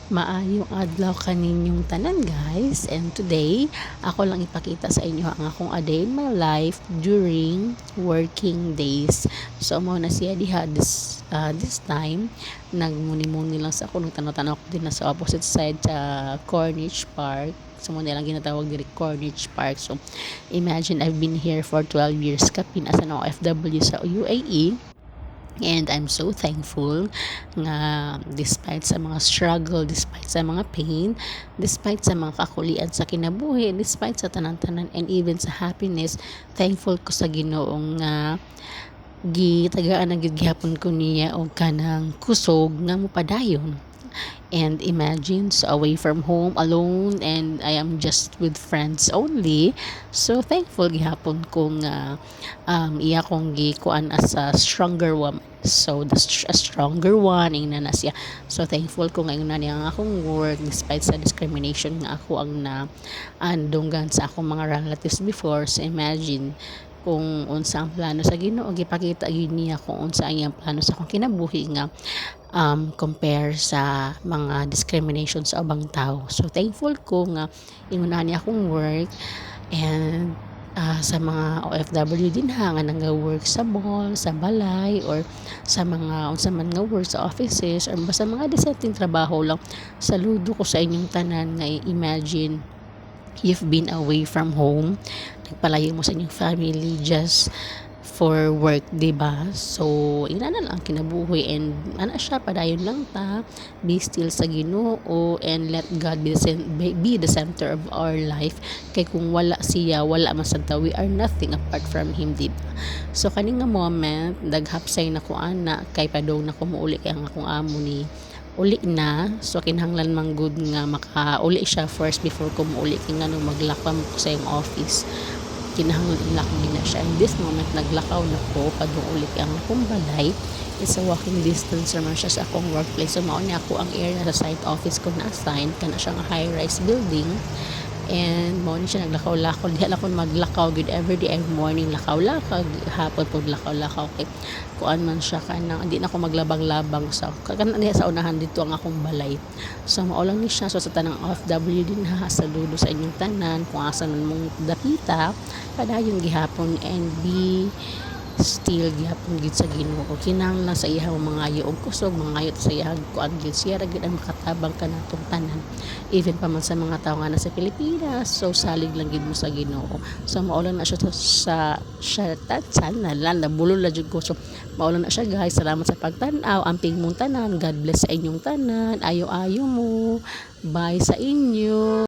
Maayong adlaw kaninyong tanan guys, and today ako lang ipakita sa inyo ang akong a day in my life during working days. So mo na siya diha this time nagmuni-muni lang sa ako, nagtanaw-tanaw ko din na sa opposite side sa Corniche Park. So mo nilang ginatawag diri Corniche Park. So imagine I've been here for 12 years kapin as an OFW sa UAE. And I'm so thankful nga despite sa mga struggle, despite sa mga pain, despite sa mga kakulian sa kinabuhi, despite sa tanan-tanan and even sa happiness, thankful ko sa Ginoong nga gitagaan na gyud gihapon ko niya og kanang kusog nga mopadayon. And imagine, so away from home, alone, and I am just with friends only. So thankful gihapon ko nga iya kong gikuan as a stronger woman. So a stronger one ing na siya. So thankful ko ngayon na niya ang akong work despite sa discrimination nga ako ang na andunggan sa akong mga relatives before. So imagine kung unsa ang plano sa Ginoo, gipakita gyud niya kung unsa ang iyang plano sa akong kinabuhi nga compare sa mga discrimination sa ubang tao. So thankful ko nga ingunahan niya akong work, and sa mga OFW din nga nanga-work sa mall, sa balay, or sa mga unsa man nga work sa offices, or basta mga decenteng trabaho lang. Saludo ko sa inyong tanan nga imagine you've been away from home, nagpalayo mo sa inyong family just for work, diba? So ina na lang kinabuhi, and ana siya padayon lang ta, be still sa Ginoo and let God be the center of our life. Kay kung wala siya, wala man sad ta, we are nothing apart from him, diba? So kaning nga moment daghapsay na ko ana kay padong na ko muuli kay ang akong amo ni uli na. So kinahanglan man good nga makauli siya first before ko muuli kay ngano maglakam ko sa yung office. Kinahanglan ilak na siya. In this moment naglakaw na ko padung uli kay ang akong balay. It's a walking distance naman siya sa akong workplace. So mao ni ako ang area sa site office ko na assign kana siyang high-rise building. And mo ni siya naglakaw-lakaw, di ala ko maglakaw good every day, every morning lakaw-lakaw, hapon pud lakaw-lakaw kay kuan man siya kanang di na ko maglabang-labang sa kanang sa unahan dito ang akong balay. So mao lang ni siya. So sa tanang OFW din ha, saludo sa inyong tanan kung asa man mong dapita padayon gihapon, and be still gihapon gid sa Ginoo. Kinahanglan sa iyang mga og kusog, mga sa iyang kuan gid siya ra gid ang makatabang kanatong tanan, even pa man sa mga tawo nga nasa Pilipinas. So salig lang gid mo sa Ginoo. So maulan na siya sa tatsan na lang nabulol la jud ko. So maulan na siya guys. Salamat sa pagtan-aw, amping mong tanan. God bless sa inyong tanan, ayo-ayo mo, bye sa inyo.